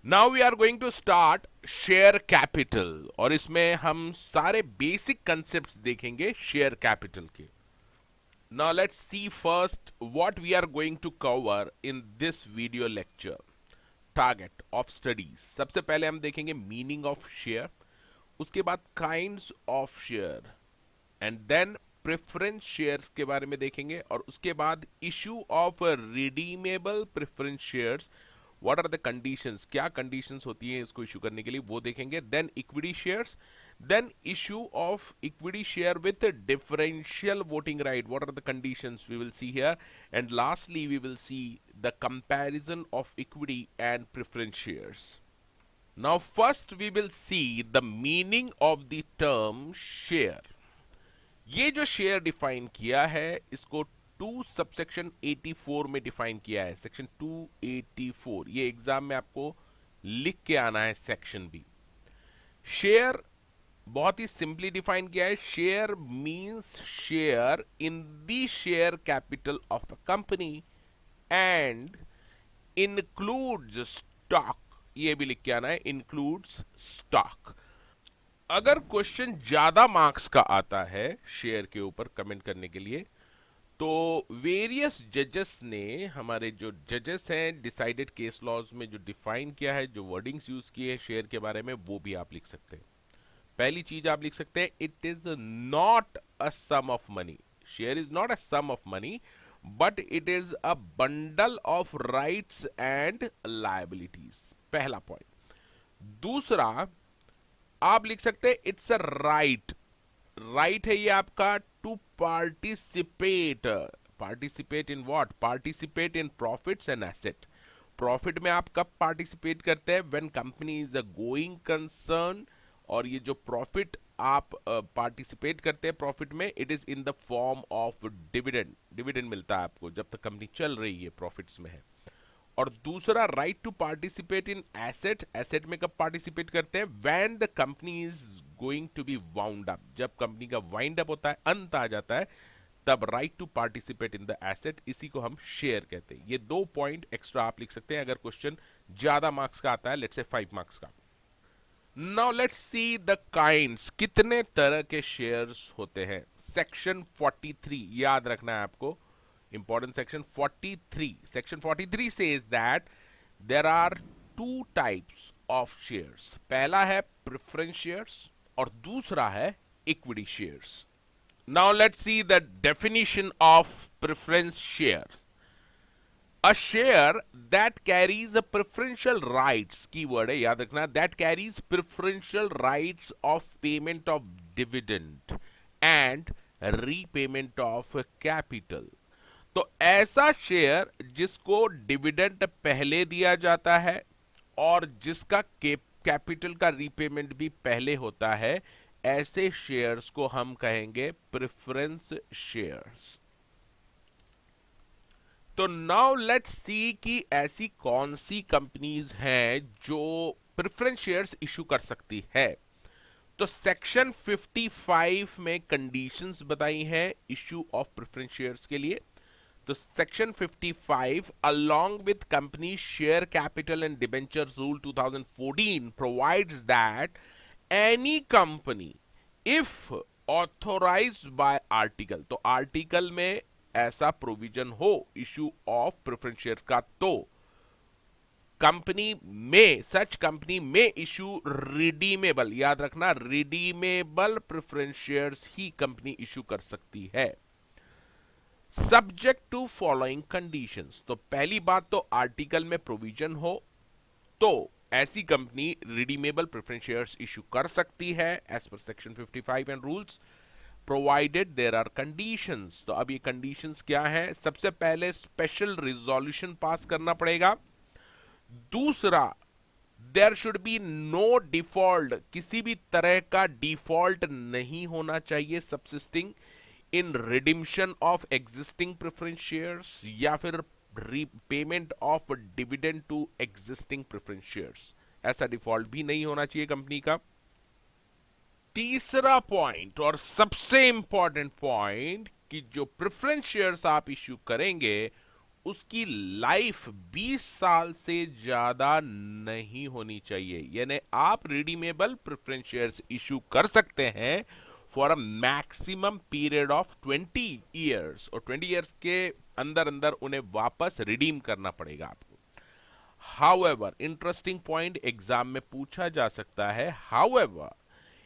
Now we are going to start share capital, और इसमें हम सारे बेसिक कंसेप्ट्स देखेंगे शेयर कैपिटल के. Now let's see first what we are going to cover in this video lecture. Target of studies. सबसे पहले हम देखेंगे मीनिंग ऑफ शेयर, उसके बाद kinds of share, and then preference shares के बारे में देखेंगे, और उसके बाद issue of redeemable preference shares. What are the conditions, क्या कंडीशंस होती हैं इसको इशू करने के लिए, वो देखेंगे. Then equity shares, then issue of equity share with differential voting right. What are the conditions we will see here, and lastly we will see the comparison of equity and preference shares. Now first we will see the meaning of the term share. ये जो share define किया है इसको 2 subsection 84 में define किया है. Section 284, ये exam में आपको लिख के आना है सेक्शन बी. शेयर बहुत ही सिंपली डिफाइन किया है. Share means share in the share capital of a company and includes stock. ये भी लिख के आना है, इंक्लूड्स स्टॉक. अगर क्वेश्चन ज्यादा मार्क्स का आता है शेयर के ऊपर कमेंट करने के लिए, तो वेरियस जजेस ने, हमारे जो जजेस हैं डिसाइडेड केस लॉज में जो डिफाइन किया है, जो वर्डिंग्स यूज किए हैं शेयर के बारे में, वो भी आप लिख सकते हैं. पहली चीज आप लिख सकते हैं, it is not a sum of money. Share is not a sum of money but it is a bundle of rights and liabilities. पहला पॉइंट. दूसरा आप लिख सकते हैं इट्स अ राइट. राइट है ये आपका to participate. Participate in what? Participate in profits and asset. Profit में आप कब पार्टिसिपेट करते हैं? When company is a going concern. और ये जो प्रॉफिट आप पार्टिसिपेट करते हैं प्रॉफिट में, it is in the form of dividend. Dividend मिलता है आपको जब तक कंपनी चल रही है, प्रॉफिट्स में है. और दूसरा right to participate in asset. Asset में कब पार्टिसिपेट करते हैं? When the company is going to be wound up. जब कंपनी का वाइंड अप होता है, अंत आ जाता है, तब right to participate in the asset, इसी को हम शेयर कहते हैं. ये 2 पॉइंट एक्स्ट्रा आप लिख सकते हैं अगर क्वेश्चन ज्यादा मार्क्स का आता है, लेट्स से 5 मार्क्स का. Now let's see the kinds. कितने तरह के शेयर्स होते हैं? सेक्शन 43 याद रखना है आपको. Important section 43. Section 43 says that there are 2 types of shares. पहला है preference shares और दूसरा है equity shares. Now let's see the definition of preference shares. A share that carries a preferential rights, keyword है याद रखना, that carries preferential rights of payment of dividend and repayment of capital. तो ऐसा share जिसको dividend पहले दिया जाता है और जिसका कैपिटल का रीपेमेंट भी पहले होता है, ऐसे शेयर्स को हम कहेंगे प्रेफरेंस शेयर्स. तो नाउ लेट्स सी कि ऐसी कौन सी कंपनीज हैं जो प्रेफरेंस शेयर्स इशू कर सकती है. तो सेक्शन 55 में कंडीशंस बताई हैं इशू ऑफ प्रेफरेंस शेयर्स के लिए. तो section 55 along with company share capital and debentures rule 2014 provides that any company if authorized by article, तो आर्टिकल में ऐसा प्रोविजन हो इशू ऑफ प्रेफरेंस शेयर का, तो कंपनी में, सच कंपनी में इशू रिडीमेबल, याद रखना रिडीमेबल प्रेफरेंस शेयर्स ही कंपनी इशू कर सकती है, सब्जेक्ट टू फॉलोइंग कंडीशंस. तो पहली बात तो आर्टिकल में प्रोविजन हो तो ऐसी company redeemable preference shares issue कर सकती है as per section 55 and rules, provided there are conditions. तो अब ये कंडीशंस क्या है? सबसे पहले स्पेशल रिजोल्यूशन पास करना पड़ेगा. दूसरा, there should be no default, किसी भी तरह का डिफॉल्ट नहीं होना चाहिए subsisting in redemption of existing preference shares या फिर payment of dividend to existing preference shares, ऐसा डिफॉल्ट भी नहीं होना चाहिए कंपनी का। तीसरा पॉइंट और सबसे इंपॉर्टेंट पॉइंट कि जो प्रेफरेंस शेयर्स आप इश्यू करेंगे उसकी लाइफ 20 साल से ज्यादा नहीं होनी चाहिए। यानी आप रिडीमेबल प्रेफरेंस शेयर्स इश्यू कर सकते हैं for a maximum period of 20 years, और 20 इयर्स के अंदर अंदर उन्हें वापस रिडीम करना पड़ेगा आपको। हाउएवर, इंटरेस्टिंग पॉइंट एग्जाम में पूछा जा सकता है, however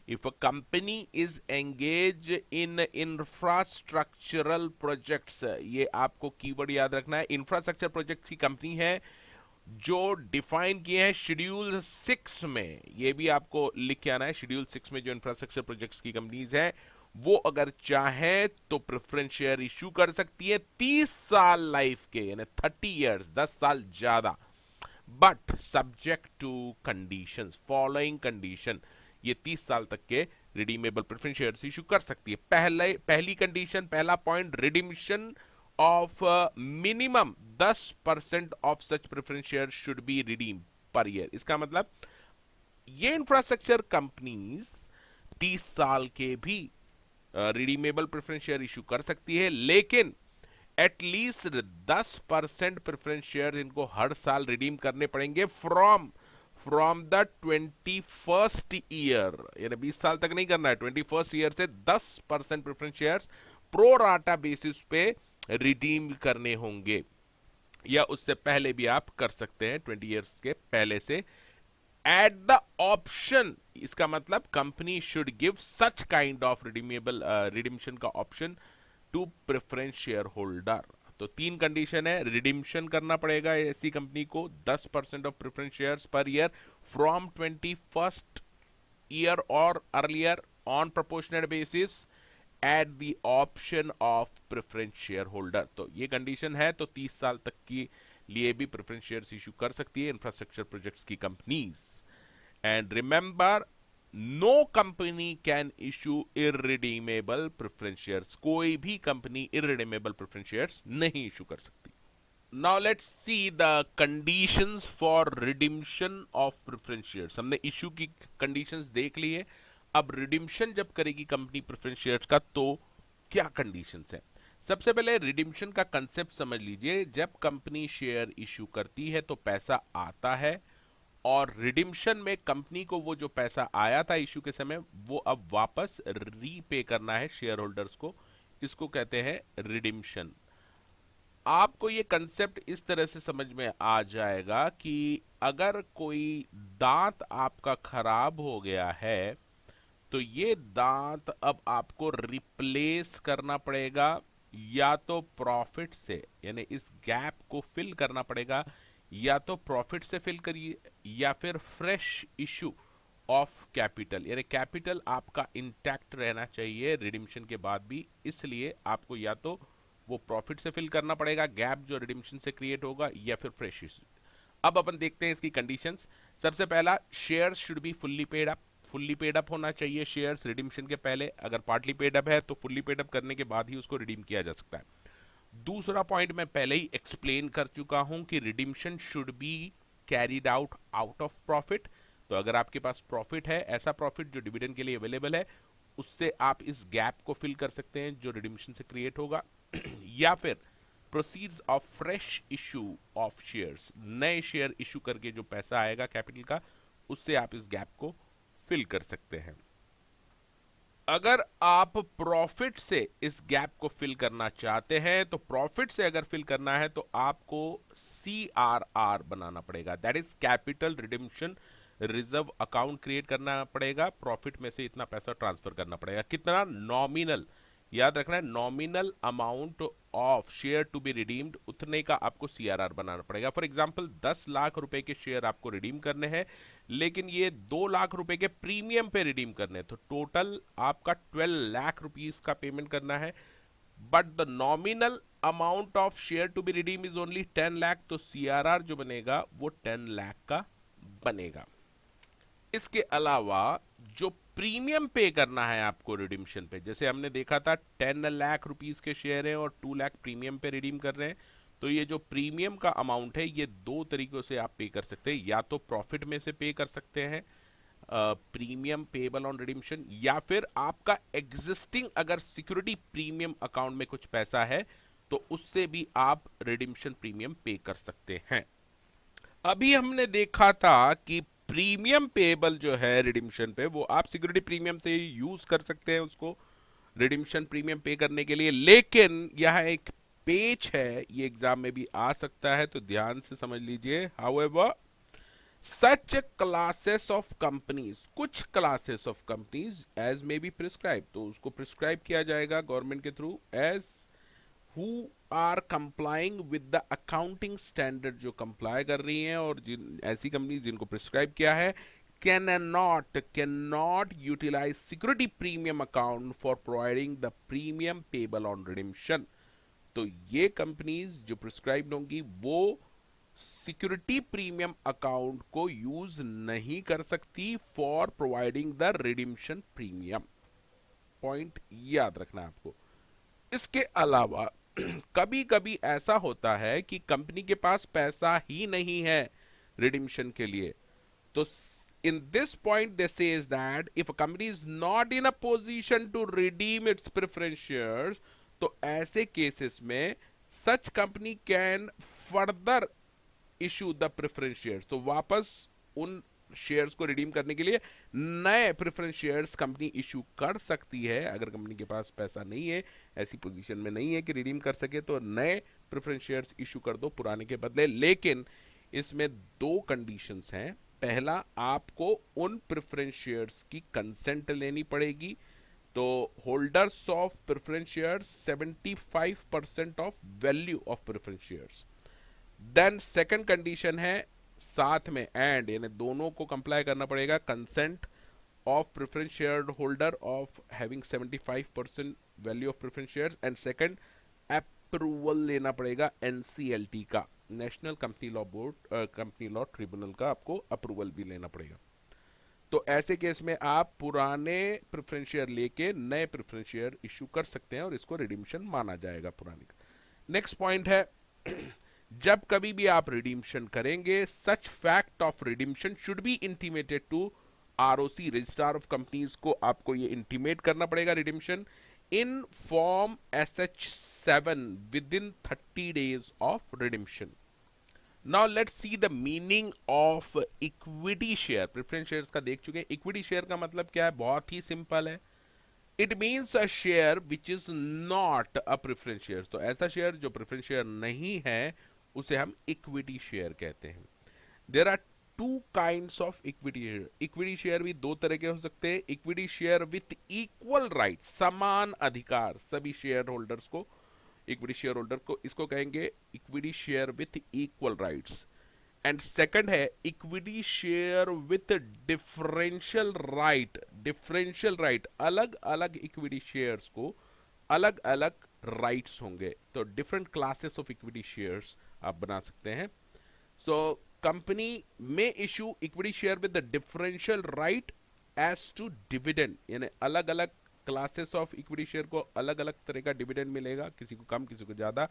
if a company is engaged in infrastructural projects, ये आपको कीवर्ड याद रखना है, इंफ्रास्ट्रक्चर प्रोजेक्ट्स की कंपनी है जो डिफाइन किए हैं शेड्यूल 6 में, ये भी आपको लिख के आना है। शेड्यूल 6 में जो इंफ्रास्ट्रक्चर प्रोजेक्ट्स की कंपनीज हैं वो अगर चाहे तो प्रेफरेंस शेयर इश्यू कर सकती है 30 साल लाइफ के, यानी 30 इयर्स, 10 साल ज्यादा, but subject to conditions, following condition, ये 30 साल तक के रिडीमेबल प्रेफरेंस शेयर्स इशू कर सकती है। पहली कंडीशन, पहला point, redemption of minimum 10% of such preference share should be redeem per year. इसका मतलब ये इंफ्रास्ट्रक्चर कंपनीज 30 साल के भी रिडीमेबल प्रेफरेंस शेयर इशू कर सकती है, लेकिन एटलीस्ट 10% प्रेफरेंस शेयर इनको हर साल रिडीम करने पड़ेंगे फ्रॉम द 21st ईयर, यानी 20 साल तक नहीं करना है, 21st ईयर से 10% preference shares pro rata basis पे रिडीम करने होंगे, या उससे पहले भी आप कर सकते हैं 20 इयर्स के पहले से, एट द ऑप्शन। इसका मतलब company should give such kind of redemption का option to preference share holder. तो 3 कंडीशन है, रिडीम्शन करना पड़ेगा ऐसी कंपनी को 10% ऑफ प्रेफरेंस शेयर्स पर ईयर फ्रॉम 21st ईयर और earlier on proportional basis at the option of preference share holder. तो ये कंडीशन है, तो 30 साल तक के लिए भी प्रेफरेंस शेयर्स इशू कर सकती है इंफ्रास्ट्रक्चर प्रोजेक्ट्स की companies. And remember, no company can issue irredeemable preference shares, कोई भी कंपनी इररिडीमेबल प्रेफरेंस शेयर्स नहीं इशू कर सकती। Now let's see the conditions for redemption of preference shares. हमने इशू की कंडीशंस देख ली है, अब रिडीम्शन जब करेगी कंपनी प्रेफरेंस शेयर्स का तो क्या कंडीशंस है। सबसे पहले रिडीम्शन का कंसेप्ट समझ लीजिए। जब कंपनी शेयर इशू करती है तो पैसा आता है, और रिडीम्शन में कंपनी को वो जो पैसा आया था इशू के समय वो अब वापस रीपे करना है शेयर होल्डर्स को, इसको कहते हैं रिडीम्शन। आपको ये कंसेप्ट इस तरह से समझ में आ जाएगा कि अगर कोई दांत आपका खराब हो गया है तो ये दांत अब आपको रिप्लेस करना पड़ेगा, या तो प्रॉफिट से, यानी इस गैप को फिल करना पड़ेगा, या तो प्रॉफिट से फिल करिए, या फिर फ्रेश इशू ऑफ कैपिटल, यानी कैपिटल आपका इंटैक्ट रहना चाहिए रिडीम्शन के बाद भी, इसलिए आपको या तो वो प्रॉफिट से फिल करना पड़ेगा गैप जो रिडीम्शन से क्रिएट होगा, या फिर फ्रेश इशू। अब अपन देखते हैं इसकी कंडीशंस। सबसे पहला, shares should be fully paid up, fully paid up होना चाहिए शेयर्स रिडीम्शन के पहले। अगर पार्टली पेड अप है तो फुल्ली पेड अप करने के बाद ही उसको रिडीम किया जा सकता है। दूसरा पॉइंट मैं पहले ही एक्सप्लेन कर चुका हूं कि redemption should be carried out of profit. तो अगर आपके पास प्रॉफिट है, ऐसा प्रॉफिट जो डिविडेंड के लिए अवेलेबल है, उससे आप इस गैप को फिल कर सकते हैं जो रिडीम्शन से क्रिएट होगा या फिर proceeds of fresh issue of shares, नए शेयर इशू करके जो पैसा आएगा कैपिटल का, उससे आप इस गैप को फिल कर सकते हैं। अगर आप प्रॉफिट से इस गैप को फिल करना चाहते हैं, तो प्रॉफिट से अगर फिल करना है तो आपको CRR बनाना पड़ेगा, that is capital redemption reserve account create करना पड़ेगा। प्रॉफिट में से इतना पैसा ट्रांसफर करना पड़ेगा, कितना, नॉमिनल, याद रखना है, nominal amount of share to be redeemed, उतने का आपको CRR बनाना पड़ेगा। फॉर एग्जांपल 10 लाख रुपए के शेयर आपको रिडीम करने हैं, लेकिन ये 2 लाख रुपए के प्रीमियम पे रिडीम करने हैं, तो टोटल आपका 12 लाख रुपीस का पेमेंट करना है, but the nominal amount of share to be redeem is only 10 lakh, तो CRR जो बनेगा वो 10 लाख का बनेगा। इसके अलावा जो प्रीमियम पे करना है आपको रिडीम्शन पे, जैसे हमने देखा था 10 लाख रुपीस के शेयर हैं और 2 लाख प्रीमियम पे रिडीम कर रहे हैं, तो ये जो प्रीमियम का अमाउंट है ये दो तरीकों से आप पे कर सकते हैं, या तो प्रॉफिट में से पे कर सकते हैं प्रीमियम पेबल ऑन रिडीम्शन, या फिर आपका एग्जिस्टिंग अगर सिक्योरिटी प्रीमियम अकाउंट में कुछ पैसा है तो उससे भी आप रिडीम्शन प्रीमियम पे कर सकते हैं। अभी हमने देखा था कि प्रीमियम पेबल जो है रिडीम्शन पे वो आप सिक्योरिटी प्रीमियम से यूज कर सकते हैं उसको रिडीम्शन प्रीमियम पे करने के लिए, लेकिन यह एक पेच है, ये एग्जाम में भी आ सकता है तो ध्यान से समझ लीजिए। However such classes of companies, कुछ classes of companies as may be prescribe, तो उसको प्रिस्क्राइब किया जाएगा गवर्नमेंट के through as who are complying with the accounting standard, जो कंप्लाई कर रही हैं, और जिन ऐसी कंपनी जिनको प्रिस्क्राइब किया है can not utilise security premium account for providing the premium payable on redemption. तो ये कंपनीज जो प्रिस्क्राइब होंगी वो सिक्योरिटी प्रीमियम अकाउंट को यूज नहीं कर सकती for providing the redemption premium. Point याद रखना है आपको। इसके अलावा कभी कभी ऐसा होता है कि कंपनी के पास पैसा ही नहीं है रिडीम्शन के लिए, तो in this point they says that if a company is not in a position to redeem its preference shares, तो ऐसे केसेस में such company can further issue the preference shares, तो वापस उन शेयर्स को रिडीम करने के लिए नए प्रेफरेंस शेयर्स कंपनी इशू कर सकती है। अगर कंपनी के पास पैसा नहीं है, ऐसी पोजीशन में नहीं है कि रिडीम कर सके, तो नए प्रेफरेंस शेयर्स इशू कर दो पुराने के बदले। लेकिन इसमें दो कंडीशंस हैं। पहला, आपको उन प्रेफरेंस शेयर्स की कंसेंट लेनी पड़ेगी, तो holders of preference shares 75% of value of preference shares. Then second condition है साथ में एंड, यानी दोनों को कंप्लाई करना पड़ेगा, consent of preference share holder of having 75% value of preference shares, and second approval लेना पड़ेगा एनसीएलटी का, national company law board, company law tribunal का आपको अप्रूवल भी लेना पड़ेगा। तो ऐसे केस में आप पुराने प्रेफरेंस शेयर लेके नए प्रेफरेंस शेयर इश्यू कर सकते हैं और इसको रिडीम्शन माना जाएगा पुराने का। नेक्स्ट पॉइंट है जब कभी भी आप रिडीम्शन करेंगे, such fact of redemption should be intimated to ROC, registrar of companies को आपको ये इंटीमेट करना पड़ेगा redemption in form SH7 within 30 days of redemption. Now let's see the meaning of equity share. Preference shares का देख चुके हैं, equity share का मतलब क्या है, बहुत ही सिंपल है। It means a share which is not a preference share, तो ऐसा शेयर जो प्रेफरेंस शेयर नहीं है उसे हम इक्विटी शेयर कहते हैं। There are two kinds of equity share. Equity share भी दो तरह के हो सकते हैं। Equity share with equal right, समान अधिकार सभी शेयर होल्डर्स को, इक्विटी शेयर होल्डर को, इसको कहेंगे equity share with equal rights. And second है equity share with differential right. Differential right, अलग अलग इक्विटी शेयर्स को अलग अलग राइट्स होंगे, तो different classes of equity shares आप बना सकते हैं। सो कंपनी में issue equity share with the differential right as to dividend, यानी अलग अलग क्लासेस ऑफ इक्विटी शेयर को अलग अलग तरह का डिविडेंड मिलेगा, किसी को कम किसी को ज्यादा,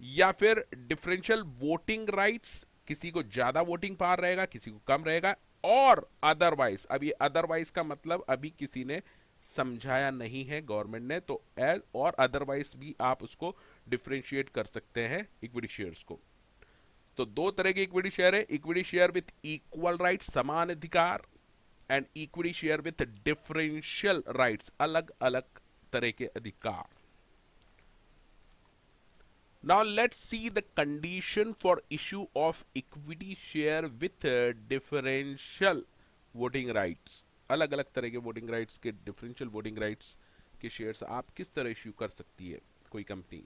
या फिर डिफरेंशियल वोटिंग राइट्स, किसी को ज्यादा वोटिंग पावर रहेगा किसी को कम रहेगा, और अदरवाइज। अब ये अदरवाइज का मतलब अभी किसी ने समझाया नहीं है गवर्नमेंट ने, तो एज और अदरवाइज भी आप उसको डिफरेंशिएट कर सकते हैं इक्विटी शेयर्स को। तो दो तरह के इक्विटी शेयर है, equity share with equal right, समान अधिकार, and equity share with differential rights, अलग अलग तरह के अधिकार। Now let's see the condition for issue of equity share with differential voting rights। अलग अलग तरह के वोटिंग राइट्स के, डिफरेंशियल वोटिंग राइट्स के शेयर्स आप किस तरह इश्यू कर सकती है कोई कंपनी।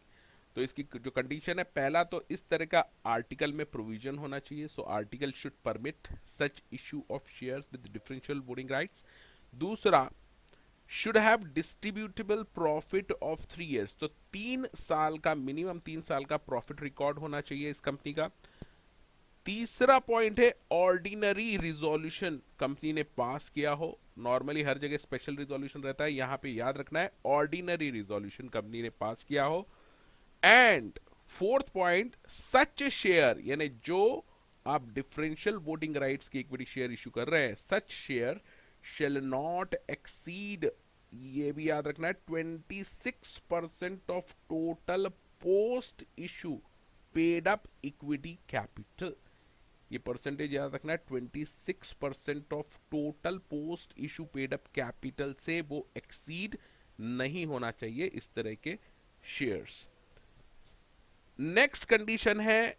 तो इसकी जो कंडीशन है, पहला तो इस तरह का आर्टिकल में प्रोविजन होना चाहिए, so article should permit such issue of shares with differential voting rights. दूसरा, should have distributable profit of 3 years, तो 3 साल का, मिनिमम 3 साल का प्रॉफिट रिकॉर्ड होना चाहिए इस कंपनी का। तीसरा पॉइंट है ऑर्डिनरी रिजोल्यूशन कंपनी ने पास किया हो। नॉर्मली हर जगह स्पेशल रिजोल्यूशन रहता है, यहां पे याद रखना है ऑर्डिनरी रिजोल्यूशन कंपनी ने पास किया हो। And fourth point, such share, यानी जो आप डिफरेंशियल वोटिंग राइट्स की इक्विटी शेयर इशू कर रहे हैं, सच शेयर शेल नॉट एक्सीड, ये भी याद रखना है, 26% of total post issue paid up equity capital. ये परसेंटेज याद रखना है, 26% of total post issue paid up capital से वो एक्सीड नहीं होना चाहिए इस तरह के शेयर्स। नेक्स्ट कंडीशन है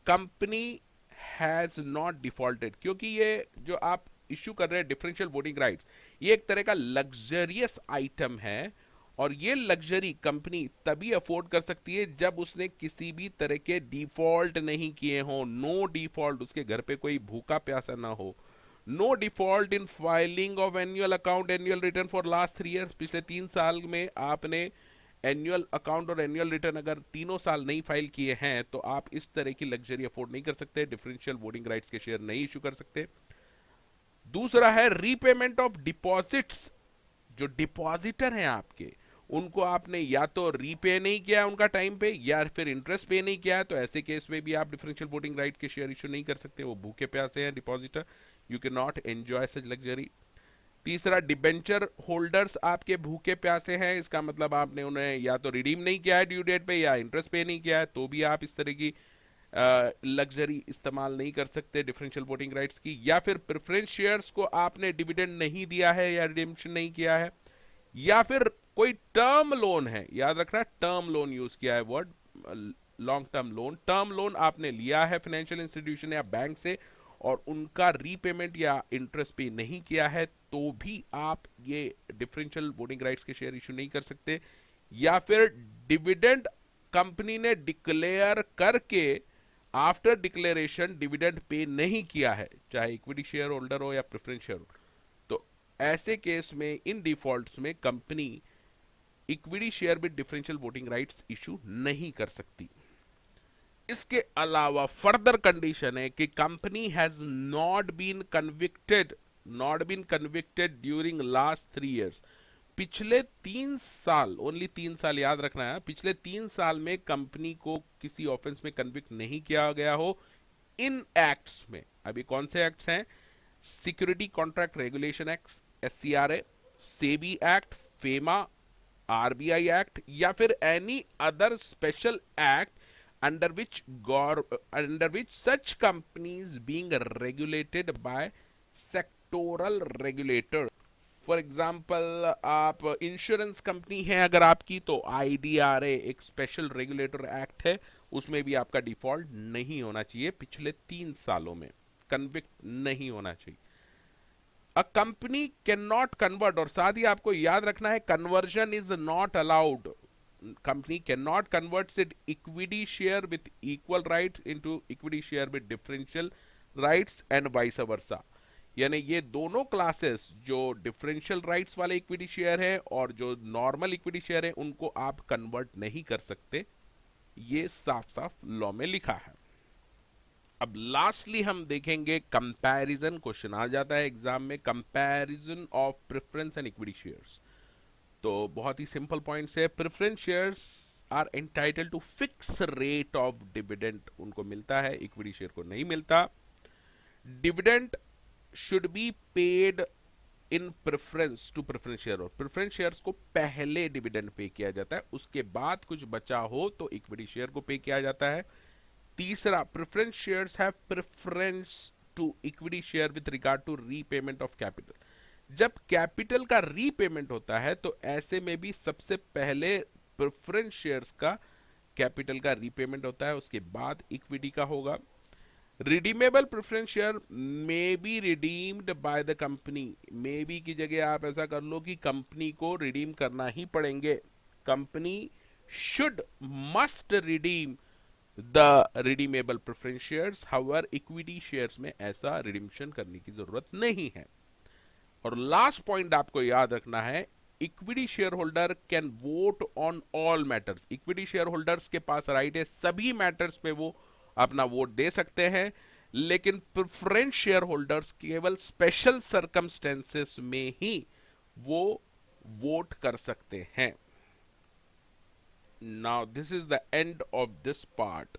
कंपनी हैज नॉट डिफॉल्टेड, क्योंकि ये जो आप इश्यू कर रहे हैं डिफरेंशियल वोटिंग राइट्स, ये एक तरह का लग्जरियस आइटम है, और ये लग्जरी कंपनी तभी अफोर्ड कर सकती है जब उसने किसी भी तरह के डिफॉल्ट नहीं किए हो। नो डिफॉल्ट, उसके घर पे कोई भूखा प्यासा ना हो। No default in filing of annual account, annual return for last 3 years, पिछले 3 साल में आपने एनुअल अकाउंट और एनुअल रिटर्न अगर तीनों साल नहीं फाइल किए हैं तो आप इस तरह की लग्जरी अफोर्ड नहीं कर सकते, डिफरेंशियल वोटिंग राइट्स के शेयर नहीं इशू कर सकते। दूसरा है रीपेमेंट ऑफ डिपॉजिट्स, जो डिपॉजिटर हैं आपके, उनको आपने या तो रीपे नहीं किया उनका टाइम पे, या फिर इंटरेस्ट पे नहीं किया, तो ऐसे केस में भी आप डिफरेंशियल वोटिंग राइट के शेयर इशू नहीं कर सकते, वो भूखे प्यासे हैं depositor, you can not enjoy such luxury. तीसरा, डिबेंचर होल्डर्स आपके भूखे प्यासे हैं, इसका मतलब आपने उन्हें या तो रिडीम नहीं किया है ड्यू डेट पे या इंटरेस्ट पे नहीं किया है, तो भी आप इस तरह की लग्जरी इस्तेमाल नहीं कर सकते डिफरेंशियल वोटिंग राइट्स की। या फिर प्रेफरेंस शेयर्स को आपने डिविडेंड नहीं दिया है या रिडीम्शन नहीं किया है, या फिर कोई टर्म लोन है, याद रखना टर्म लोन यूज किया है word, long term loan, term loan आपने लिया है फाइनेंशियल इंस्टीट्यूशन या बैंक से और उनका रीपेमेंट या इंटरेस्ट पे नहीं किया है, तो भी आप ये डिफरेंशियल वोटिंग राइट्स के शेयर इशू नहीं कर सकते। या फिर डिविडेंड कंपनी ने डिक्लेयर करके आफ्टर डिक्लेरेशन डिविडेंड पे नहीं किया है, चाहे इक्विटी शेयर होल्डर हो या प्रेफरेंस शेयर होल्डर, तो ऐसे केस में इन डिफॉल्ट्स में company equity share with differential voting rights issue नहीं कर सकती। इसके अलावा फर्दर कंडीशन है कि company has not been convicted during last 3 years, पिछले 3 साल, ओनली 3 साल याद रखना है, पिछले 3 साल में कंपनी को किसी ऑफेंस में कन्विक्ट नहीं किया गया हो इन एक्ट्स में। अभी कौन से एक्ट्स हैं? Security contract regulation act, SCRA, SEBI act, FEMA, RBI act, या फिर any other special act under which such companies being regulated by sectoral regulator। For example आप इंश्योरेंस कंपनी है अगर आपकी, तो IDRA एक स्पेशल रेगुलेटर एक्ट है, उसमें भी आपका डिफॉल्ट नहीं होना चाहिए, पिछले 3 सालों में कन्विक्ट नहीं होना चाहिए। A company can not convert, और साथ ही आपको याद रखना है conversion is not allowed, company cannot convert its equity share with equal rights into equity share with differential rights and vice versa। यानी ये दोनों क्लासेस, जो डिफरेंशियल राइट्स वाले इक्विटी शेयर है और जो नॉर्मल इक्विटी शेयर है, उनको आप कन्वर्ट नहीं कर सकते, ये साफ साफ लॉ में लिखा है। अब लास्टली हम देखेंगे कंपैरिजन, क्वेश्चन आ जाता है एग्जाम में, comparison of preference and equity shares. तो बहुत ही सिंपल पॉइंट्स है, preference shares are entitle to fix rate of dividend, उनको मिलता है, इक्विटी शेयर को नहीं मिलता। Dividend should be paid in preference to preference share, और प्रेफरेंस शेयर्स को पहले डिविडेंड पे किया जाता है, उसके बाद कुछ बचा हो तो इक्विटी शेयर को पे किया जाता है। तीसरा, preference shares have preference to equity share with regard to repayment of capital, जब कैपिटल का रीपेमेंट होता है तो ऐसे में भी सबसे पहले प्रेफरेंस शेयर्स का कैपिटल का रीपेमेंट होता है, उसके बाद इक्विटी का होगा। Redeemable preference share may be redeemed by the company, may be की जगह आप ऐसा कर लो कि कंपनी को रिडीम करना ही पड़ेंगे, company should must redeem the redeemable preference shares, however equity shares में ऐसा रिडीम्शन करने की जरूरत नहीं है। और लास्ट पॉइंट आपको याद रखना है, equity share holder can vote on all matters, equity share holders के पास राइट है, सभी मैटर्स पे वो अपना वोट दे सकते हैं, लेकिन प्रेफरेंस शेयर होल्डर्स केवल स्पेशल सर्कमस्टेंसेस में ही वो वोट कर सकते हैं। now this is the end of this part.